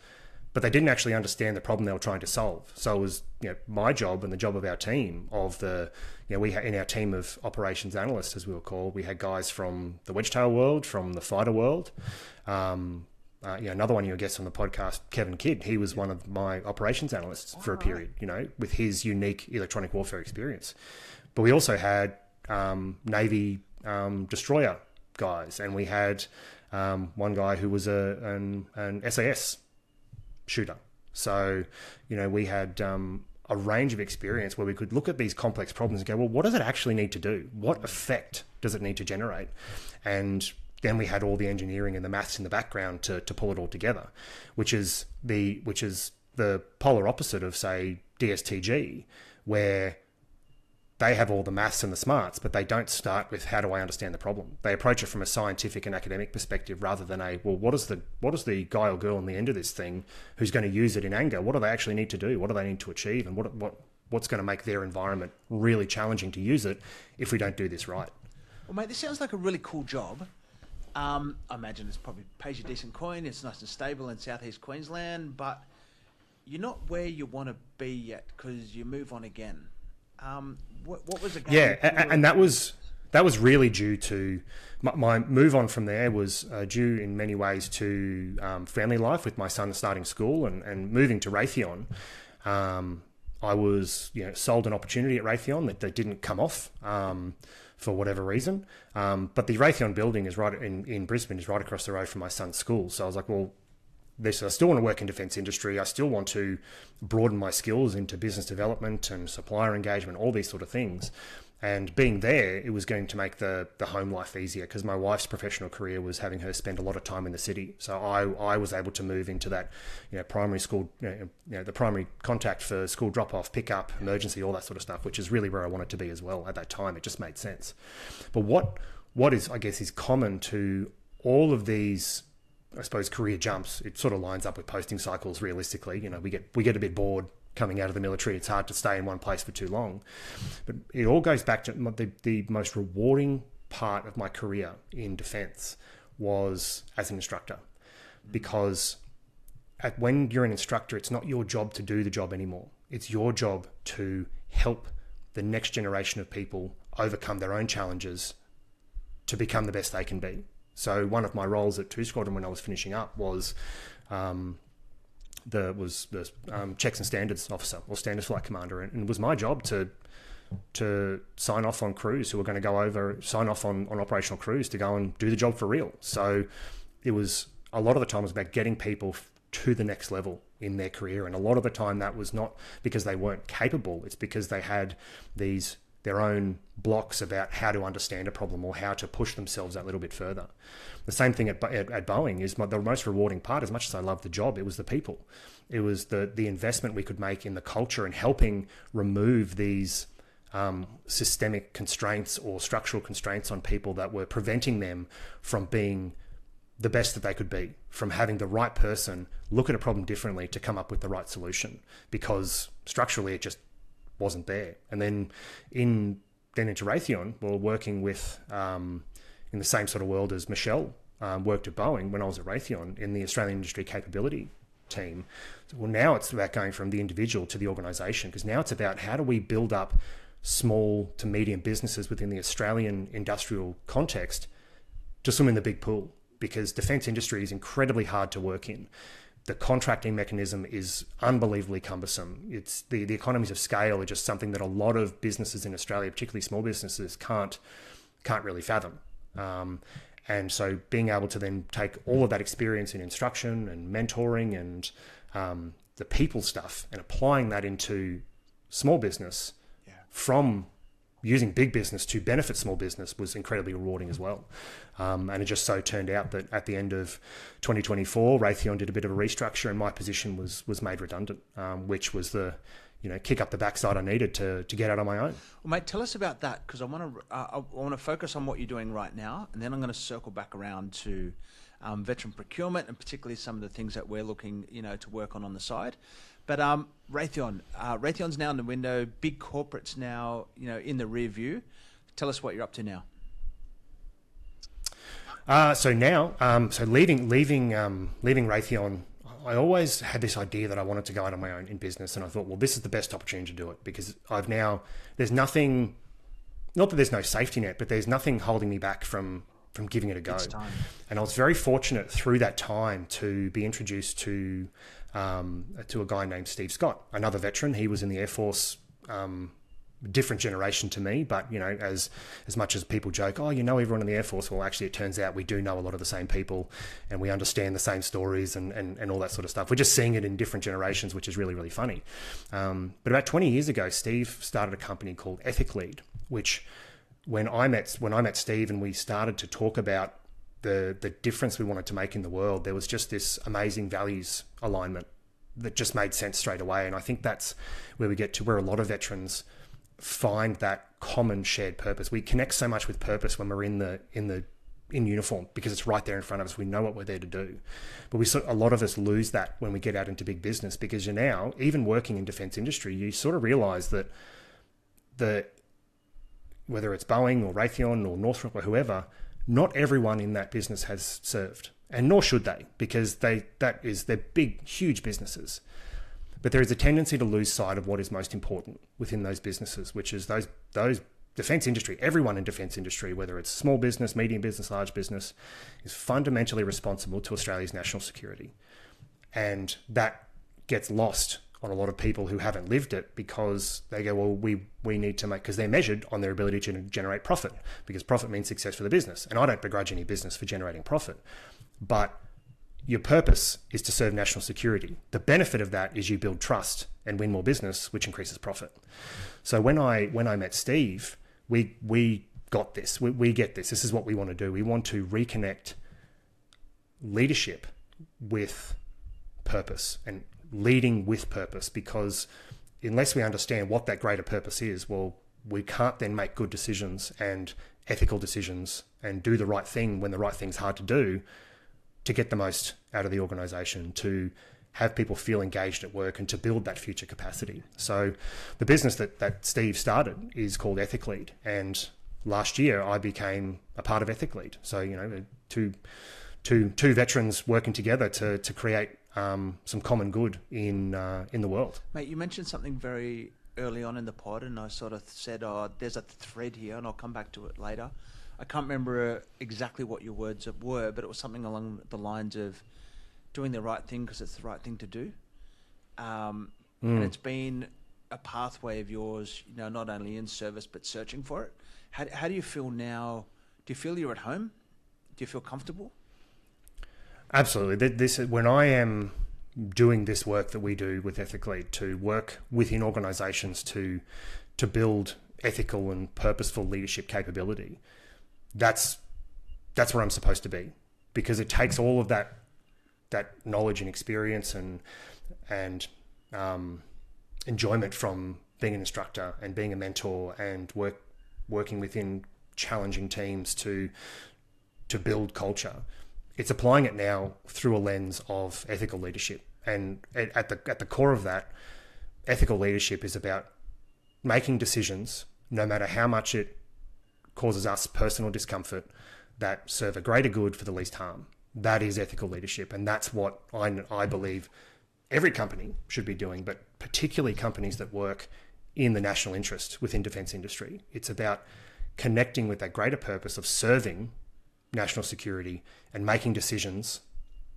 Speaker 2: but they didn't actually understand the problem they were trying to solve. So it was my job and the job of our team we had in our team of operations analysts, as we were called, we had guys from the Wedgetail world, from the fighter world. Another one of your guests on the podcast, Kevin Kidd, he was one of my operations analysts for a period, with his unique electronic warfare experience. But we also had Navy destroyer guys, and we had one guy who was an SAS shooter. So, we had a range of experience where we could look at these complex problems and go, well, what does it actually need to do? What effect does it need to generate? And then we had all the engineering and the maths in the background to pull it all together, which is the polar opposite of, say, DSTG, where they have all the maths and the smarts, but they don't start with how do I understand the problem. They approach it from a scientific and academic perspective rather than what is the guy or girl on the end of this thing who's going to use it in anger? What do they actually need to do? What do they need to achieve? And what's going to make their environment really challenging to use it if we don't do this right?
Speaker 1: Well, mate, this sounds like a really cool job. I imagine it's probably pays you decent coin. It's nice and stable in southeast Queensland, but you're not where you want to be yet because you move on again. What was the game?
Speaker 2: Yeah, and that was really due to my move on from there was due in many ways to family life with my son starting school and moving to Raytheon. I was sold an opportunity at Raytheon that didn't come off for whatever reason. But the Raytheon building is right in Brisbane, is right across the road from my son's school. So I was like, well, I still want to work in defence industry. I still want to broaden my skills into business development and supplier engagement, all these sort of things. And being there, it was going to make the home life easier because my wife's professional career was having her spend a lot of time in the city. So I was able to move into that, primary school, the primary contact for school drop-off, pick-up, emergency, all that sort of stuff, which is really where I wanted to be as well at that time. It just made sense. But what is, I guess, is common to all of these, I suppose, career jumps, it sort of lines up with posting cycles realistically. We get a bit bored coming out of the military. It's hard to stay in one place for too long. But it all goes back to the most rewarding part of my career in defence was as an instructor. Because when you're an instructor, it's not your job to do the job anymore. It's your job to help the next generation of people overcome their own challenges to become the best they can be. So one of my roles at 2 Squadron when I was finishing up was the checks and standards officer or standards flight commander, and it was my job to sign off on crews who were going to sign off on operational crews to go and do the job for real. So it was a lot of the time it was about getting people to the next level in their career, and a lot of the time that was not because they weren't capable, it's because they had their own blocks about how to understand a problem or how to push themselves that little bit further. The same thing at Boeing is the most rewarding part. As much as I loved the job, it was the people. It was the investment we could make in the culture and helping remove these systemic constraints or structural constraints on people that were preventing them from being the best that they could be, from having the right person look at a problem differently to come up with the right solution, because structurally it just wasn't there. And then into Raytheon, well, working with in the same sort of world as Michelle worked at Boeing when I was at Raytheon in the Australian Industry Capability team. Well, now it's about going from the individual to the organisation, because now it's about how do we build up small to medium businesses within the Australian industrial context to swim in the big pool, because defence industry is incredibly hard to work in. The contracting mechanism is unbelievably cumbersome. It's the economies of scale are just something that a lot of businesses in Australia, particularly small businesses, can't really fathom. And so being able to then take all of that experience in instruction and mentoring and the people stuff and applying that into small business from using big business to benefit small business was incredibly rewarding as well. And it just so turned out that at the end of 2024, Raytheon did a bit of a restructure and my position was made redundant, which was the kick up the backside I needed to get out on my own.
Speaker 1: Well, mate, tell us about that, because I want to focus on what you're doing right now, and then I'm going to circle back around to veteran procurement and particularly some of the things that we're looking to work on the side. But Raytheon's now in the window, big corporates now in the rear view. Tell us what you're up to now.
Speaker 2: So leaving Raytheon, I always had this idea that I wanted to go out on my own in business, and I thought, well, this is the best opportunity to do it, because there's nothing, not that there's no safety net, but there's nothing holding me back from giving it a go. And I was very fortunate through that time to be introduced to a guy named Steve Scott, another veteran. He was in the Air Force, different generation to me, but as much as people joke, everyone in the Air Force, well, actually it turns out we do know a lot of the same people and we understand the same stories and all that sort of stuff. We're just seeing it in different generations, which is really, really funny. But about 20 years ago, Steve started a company called EthicLead, which when I met Steve and we started to talk about the difference we wanted to make in the world, there was just this amazing values alignment that just made sense straight away. And I think that's where we get to where a lot of veterans find that common shared purpose. We connect so much with purpose when we're in uniform, because it's right there in front of us. We know what we're there to do. But a lot of us lose that when we get out into big business, because you're now, even working in defense industry, you sort of realize that whether it's Boeing or Raytheon or Northrop or whoever, not everyone in that business has served, and nor should they, because they're big, huge businesses. But there is a tendency to lose sight of what is most important within those businesses, which is those defense industry. Everyone in defense industry, whether it's small business, medium business, large business, is fundamentally responsible to Australia's national security. And that gets lost on a lot of people who haven't lived it, because they go, well, we need to make, because they're measured on their ability to generate profit, because profit means success for the business. And I don't begrudge any business for generating profit, but your purpose is to serve national security. The benefit of that is you build trust and win more business, which increases profit. So when I met Steve, we got this. We get this. This is what we want to do. We want to reconnect leadership with purpose and leading with purpose, because unless we understand what that greater purpose is, well, we can't then make good decisions and ethical decisions and do the right thing when the right thing's hard to do, to get the most out of the organisation, to have people feel engaged at work and to build that future capacity. So the business that Steve started is called EthicLead, and last year I became a part of EthicLead. So, you know, two veterans working together to create some common good in the world.
Speaker 1: Mate, you mentioned something very early on in the pod, and I sort of said, there's a thread here, and I'll come back to it later. I can't remember exactly what your words were, but it was something along the lines of doing the right thing because it's the right thing to do. And it's been a pathway of yours, you know, not only in service but searching for it. How do you feel now? Do you feel you're at home? Do you feel comfortable?
Speaker 2: Absolutely. This, when I am doing this work that we do with EthicLead, to work within organisations to build ethical and purposeful leadership capability, that's where I'm supposed to be, because it takes all of that knowledge and experience and enjoyment from being an instructor and being a mentor and working within challenging teams to build culture. It's applying it now through a lens of ethical leadership. And at the core of that, ethical leadership is about making decisions, no matter how much it causes us personal discomfort, that serve a greater good for the least harm. That is ethical leadership. And that's what I believe every company should be doing, but particularly companies that work in the national interest within defence industry. It's about connecting with that greater purpose of serving national security and making decisions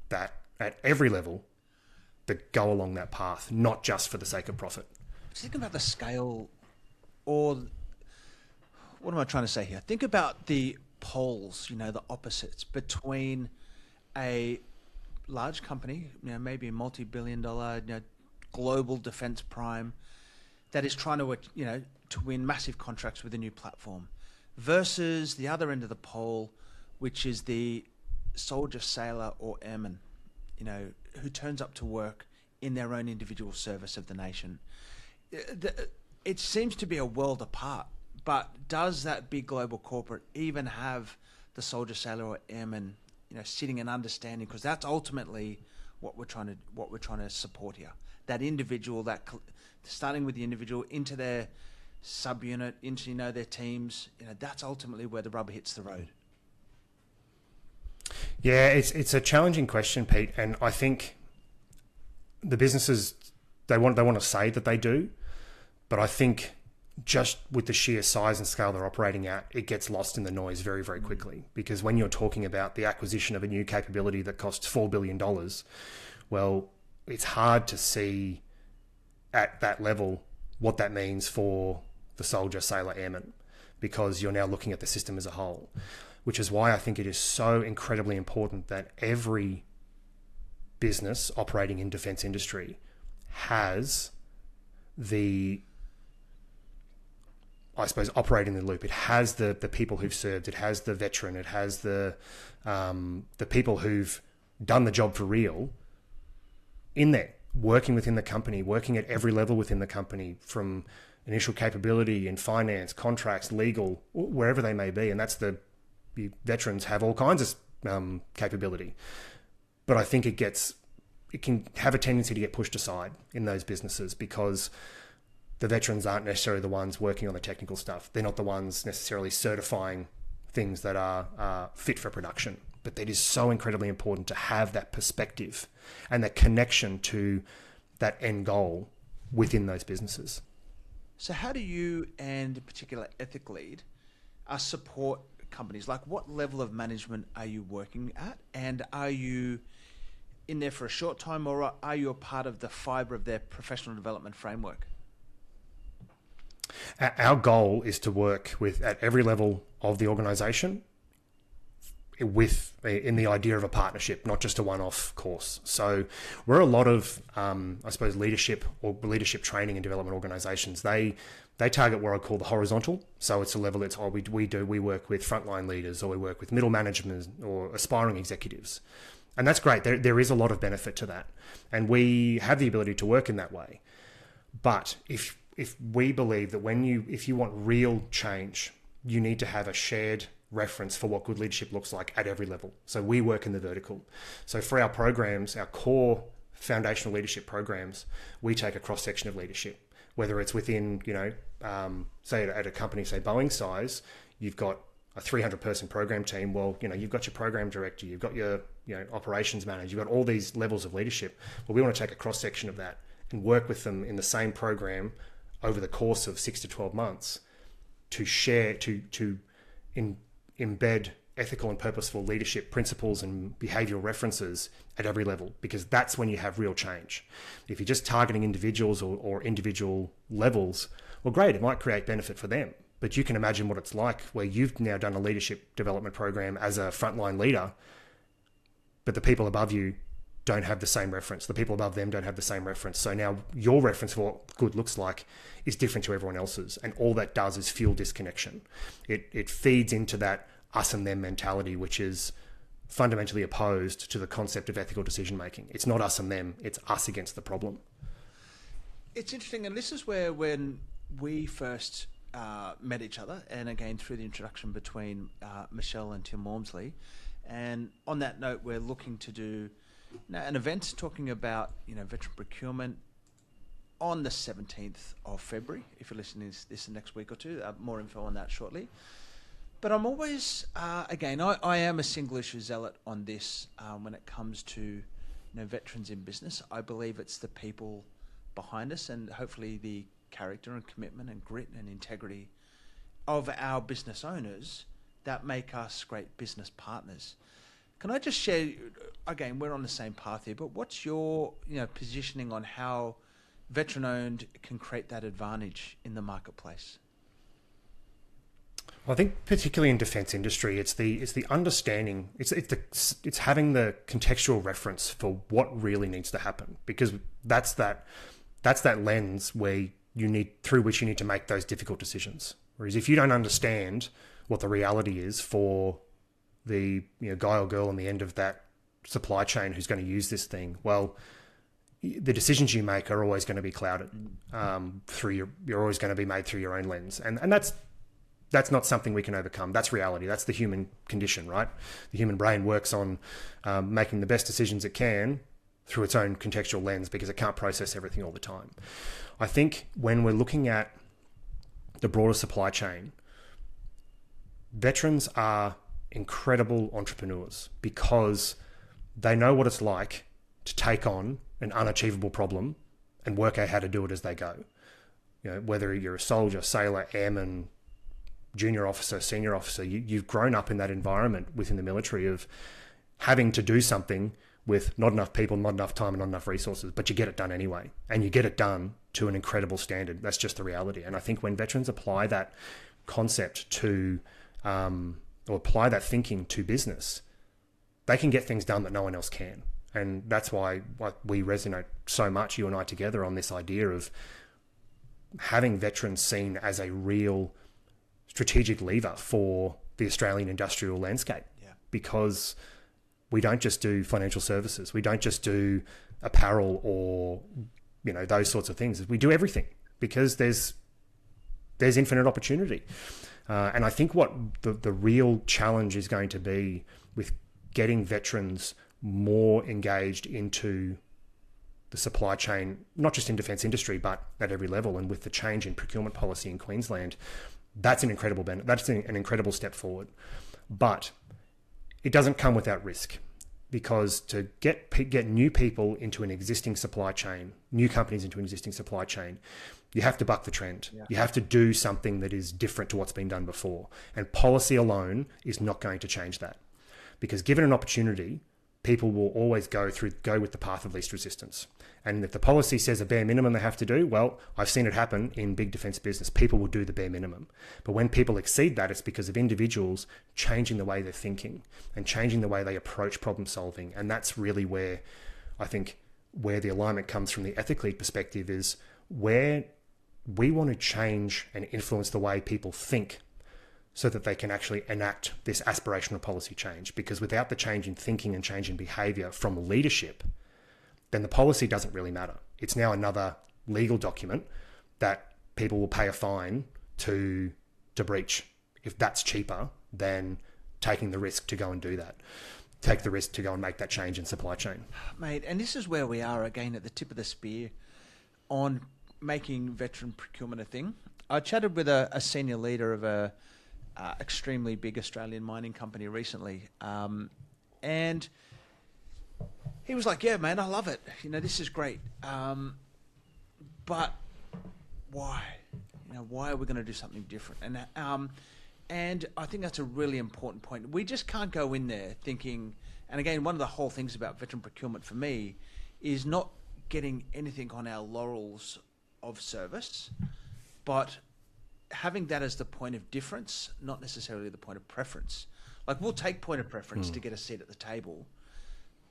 Speaker 2: that at every level that go along that path, not just for the sake of profit.
Speaker 1: Think about the scale, or what am I trying to say here? Think about the poles, you know, the opposites between a large company, you know, maybe a multi-billion-dollar, you know, global defense prime that is trying to, you know, to win massive contracts with a new platform, versus the other end of the pole, which is the soldier, sailor, or airman, you know, who turns up to work in their own individual service of the nation. It seems to be a world apart, but does that big global corporate even have the soldier, sailor, or airman, you know, sitting and understanding? Because that's ultimately what we're trying to support here. That individual, starting with the individual into their subunit, into, you know, their teams, you know, that's ultimately where the rubber hits the road.
Speaker 2: Yeah, it's a challenging question, Pete, and I think the businesses, they want to say that they do, but I think just with the sheer size and scale they're operating at, it gets lost in the noise very, very quickly. Because when you're talking about the acquisition of a new capability that costs $4 billion, well, it's hard to see at that level what that means for the soldier, sailor, airman, because you're now looking at the system as a whole. Which is why I think it is so incredibly important that every business operating in defence industry has operating the loop. It has the people who've served, it has the veteran, it has the people who've done the job for real in there, working within the company, working at every level within the company, from initial capability in finance, contracts, legal, wherever they may be. And that's the veterans have all kinds of capability, but I think it can have a tendency to get pushed aside in those businesses, because the veterans aren't necessarily the ones working on the technical stuff. They're not the ones necessarily certifying things that are fit for production. But it is so incredibly important to have that perspective and that connection to that end goal within those businesses.
Speaker 1: So how do you, and in particular EthicLead, support companies? Like, what level of management are you working at, and are you in there for a short time, or are you a part of the fibre of their professional development framework?
Speaker 2: Our goal is to work with at every level of the organisation in the idea of a partnership, not just a one-off course. So we're a lot of, I suppose, leadership training and development organisations. They target what I call the horizontal. So it's a level that's, we work with frontline leaders, or we work with middle management or aspiring executives. And that's great. There is a lot of benefit to that. And we have the ability to work in that way. But if we believe that if you want real change, you need to have a shared reference for what good leadership looks like at every level. So we work in the vertical. So for our programs, our core foundational leadership programs, we take a cross-section of leadership, whether it's within, say at a company, say Boeing size, you've got a 300-person program team. Well, you've got your program director, you've got your operations manager, you've got all these levels of leadership. Well, we want to take a cross-section of that and work with them in the same program over the course of 6 to 12 months to share, embed ethical and purposeful leadership principles and behavioral references at every level, because that's when you have real change. If you're just targeting individuals or individual levels, well, great, it might create benefit for them. But you can imagine what it's like where you've now done a leadership development program as a frontline leader, but the people above you don't have the same reference. The people above them don't have the same reference. So now your reference for what good looks like is different to everyone else's. And all that does is fuel disconnection. It feeds into that us and them mentality, which is fundamentally opposed to the concept of ethical decision making. It's not us and them, it's us against the problem.
Speaker 1: It's interesting, and this is where when we first met each other, and again through the introduction between Michelle and Tim Wormsley, and on that note, we're looking to do an event talking about veteran procurement on the 17th of February. If you're listening to this next week or two, more info on that shortly. But I'm always, again, I am a single issue zealot on this when it comes to veterans in business. I believe it's the people behind us, and hopefully the character and commitment and grit and integrity of our business owners that make us great business partners. Can I just share, again, we're on the same path here, but what's your positioning on how veteran-owned can create that advantage in the marketplace?
Speaker 2: I think particularly in defence industry, it's the understanding, it's having the contextual reference for what really needs to happen, because that's that lens through which you need to make those difficult decisions. Whereas if you don't understand what the reality is for the guy or girl on the end of that supply chain who's going to use this thing, well, the decisions you make are always going to be clouded you're always going to be made through your own lens, and that's not something we can overcome. That's reality. That's the human condition, right? The human brain works on making the best decisions it can through its own contextual lens, because it can't process everything all the time. I think when we're looking at the broader supply chain, veterans are incredible entrepreneurs because they know what it's like to take on an unachievable problem and work out how to do it as they go. Whether you're a soldier, sailor, airman, junior officer, senior officer, you've grown up in that environment within the military of having to do something with not enough people, not enough time, and not enough resources, but you get it done anyway. And you get it done to an incredible standard. That's just the reality. And I think when veterans apply that concept to, or apply that thinking to business, they can get things done that no one else can. And that's why we resonate so much, you and I together, on this idea of having veterans seen as a real strategic lever for the Australian industrial landscape. Yeah. Because we don't just do financial services. We don't just do apparel or, those sorts of things. We do everything because there's infinite opportunity. And I think what the real challenge is going to be with getting veterans more engaged into the supply chain, not just in defence industry, but at every level. And with the change in procurement policy in Queensland, that's an incredible benefit. That's an incredible step forward. But it doesn't come without risk, because to get new people into an existing supply chain, new companies into an existing supply chain, you have to buck the trend. Yeah. You have to do something that is different to what's been done before. And policy alone is not going to change that. Because given an opportunity, people will always go with the path of least resistance. And if the policy says a bare minimum they have to do, well, I've seen it happen in big defence business. People will do the bare minimum. But when people exceed that, it's because of individuals changing the way they're thinking and changing the way they approach problem solving. And that's really where I think where the alignment comes from the ethically perspective is where we want to change and influence the way people think so that they can actually enact this aspirational policy change. Because without the change in thinking and change in behaviour from leadership, then the policy doesn't really matter. It's now another legal document that people will pay a fine to breach if that's cheaper than taking the risk to go and do that. Take the risk to go and make that change in supply chain.
Speaker 1: Mate, and this is where we are again at the tip of the spear on making veteran procurement a thing. I chatted with a senior leader of a extremely big Australian mining company recently, and he was like, "Yeah, man, I love it. You know, this is great. But why? You know, why are we going to do something different?" And I think that's a really important point. We just can't go in there thinking. And again, one of the whole things about veteran procurement for me is not getting anything on our laurels of service, but having that as the point of difference, not necessarily the point of preference. Like, we'll take point of preference to get a seat at the table,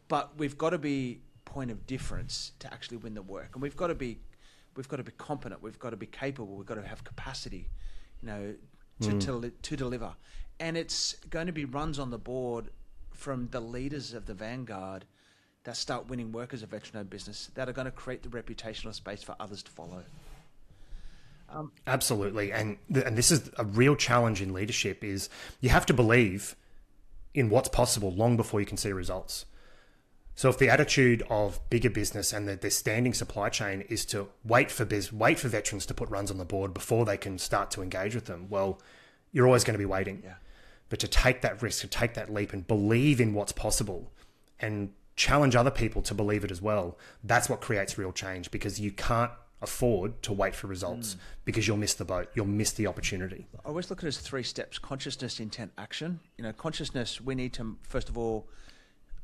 Speaker 1: but we've got to be point of difference to actually win the work. And we've got to be competent. We've got to be capable. We've got to have capacity, you know, to deliver. And it's going to be runs on the board from the leaders of the vanguard that start winning work as a veteran-owned business that are going to create the reputational space for others to follow.
Speaker 2: Absolutely. And this is a real challenge in leadership is you have to believe in what's possible long before you can see results. So if the attitude of bigger business and their standing supply chain is to wait for veterans to put runs on the board before they can start to engage with them, well, you're always going to be waiting. Yeah. But to take that risk, to take that leap and believe in what's possible and challenge other people to believe it as well, that's what creates real change, because you can't afford to wait for results because you'll miss the boat. You'll miss the opportunity.
Speaker 1: I always look at it as 3 steps: consciousness, intent, action. You know, consciousness, we need to, first of all,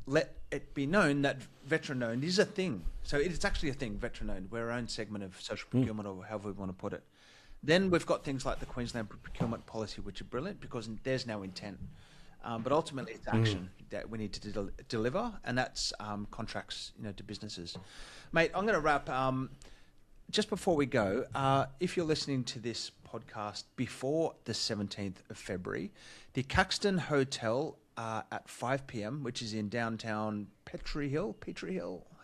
Speaker 1: let it be known that veteran-owned is a thing. So it's actually a thing, veteran-owned. We're our own segment of social procurement, or however we want to put it. Then we've got things like the Queensland procurement policy, which are brilliant because there's no intent. But ultimately, it's action that we need to deliver, and that's contracts, you know, to businesses. Mate, I'm going to wrap. Just before we go, if you're listening to this podcast before the 17th of February, the Caxton Hotel at 5 p.m, which is in downtown Petrie Hill.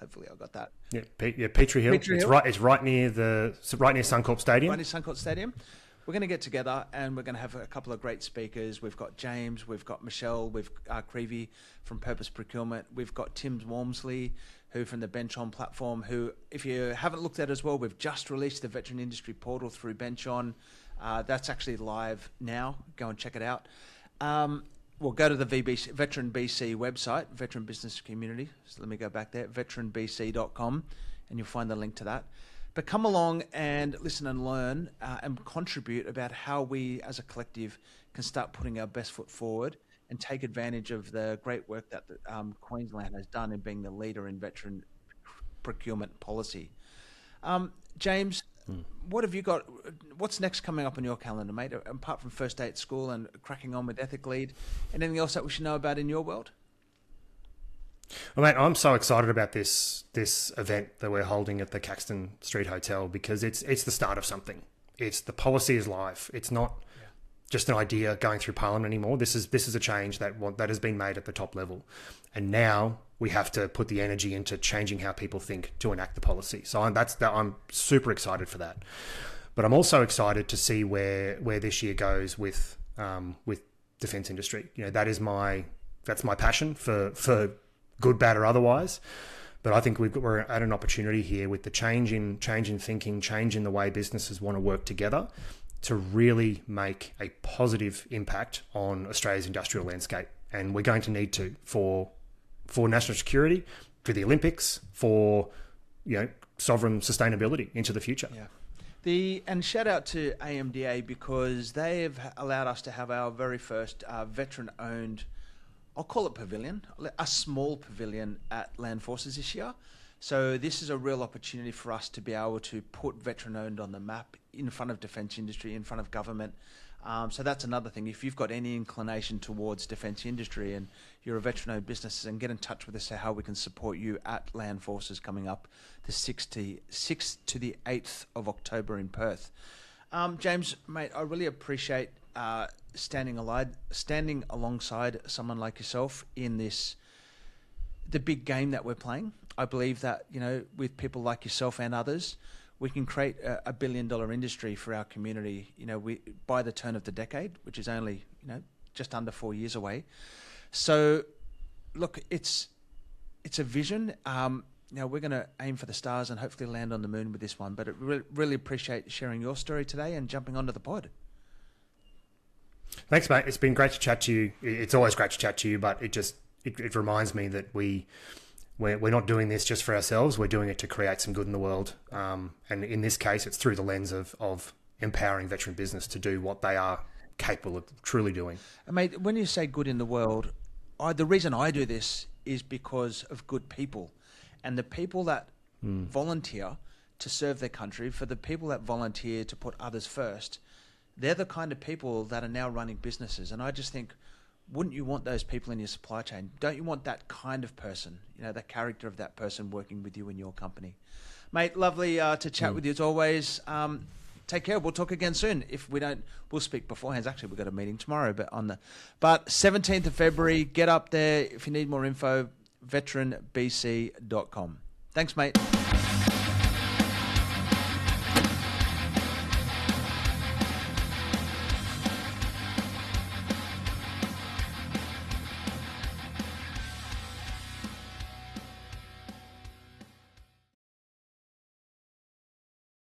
Speaker 1: Hopefully, I got that.
Speaker 2: Yeah, Petrie Hill. It's right near Suncorp Stadium.
Speaker 1: Right near Suncorp Stadium. We're going to get together and we're going to have a couple of great speakers. We've got James, we've got Michelle, we've Creevy from Purpose Procurement. We've got Tim Walmsley, who from the Benchon platform, who, if you haven't looked at as well, we've just released the Veteran Industry Portal through Benchon. That's actually live now. Go and check it out. We'll go to the Veteran BC website, Veteran Business Community. So let me go back there, veteranbc.com, and you'll find the link to that. But come along and listen and learn and contribute about how we as a collective can start putting our best foot forward and take advantage of the great work that Queensland has done in being the leader in veteran procurement policy. James, what have you got? What's next coming up on your calendar, mate? Apart from first day at school and cracking on with Ethic Lead, anything else that we should know about in your world?
Speaker 2: Well, mate, I'm so excited about this event that we're holding at the Caxton Street Hotel because it's the start of something. It's the policy is live. It's not just an idea going through Parliament anymore. This is a change that has been made at the top level, and now we have to put the energy into changing how people think to enact the policy. So I'm super excited for that. But I'm also excited to see where this year goes with defence industry. You know, that's my passion for good, bad, or otherwise. But I think we're at an opportunity here with the change in thinking, change in the way businesses want to work together to really make a positive impact on Australia's industrial landscape. And we're going to need to for national security, for the Olympics, for sovereign sustainability into the future.
Speaker 1: Yeah. And shout out to AMDA because they have allowed us to have our very first veteran-owned I'll call it pavilion, a small pavilion at Land Forces this year. So this is a real opportunity for us to be able to put veteran-owned on the map in front of defence industry, in front of government. So that's another thing. If you've got any inclination towards defence industry and you're a veteran-owned business, then get in touch with us how we can support you at Land Forces coming up the 6th to the 8th of October in Perth. James, mate, I really appreciate standing alongside someone like yourself in the big game that we're playing. I believe that, with people like yourself and others, we can create a $1 billion industry for our community, by the turn of the decade, which is only, just under 4 years away. So, look, it's a vision. We're going to aim for the stars and hopefully land on the moon with this one. But I really appreciate sharing your story today and jumping onto the pod.
Speaker 2: Thanks, mate. It's been great to chat to you. It's always great to chat to you, but it reminds me that we're not doing this just for ourselves. We're doing it to create some good in the world. And in this case, it's through the lens of empowering veteran business to do what they are capable of truly doing.
Speaker 1: And mate, when you say good in the world, the reason I do this is because of good people. And the people that volunteer to serve their country, for the people that volunteer to put others first, they're the kind of people that are now running businesses. And I just think, wouldn't you want those people in your supply chain? Don't you want that kind of person, the character of that person working with you in your company? Mate, lovely to chat with you as always. Take care. We'll talk again soon. If we don't, we'll speak beforehand. Actually, we've got a meeting tomorrow, but 17th of February, get up there. If you need more info, veteranbc.com. Thanks, mate.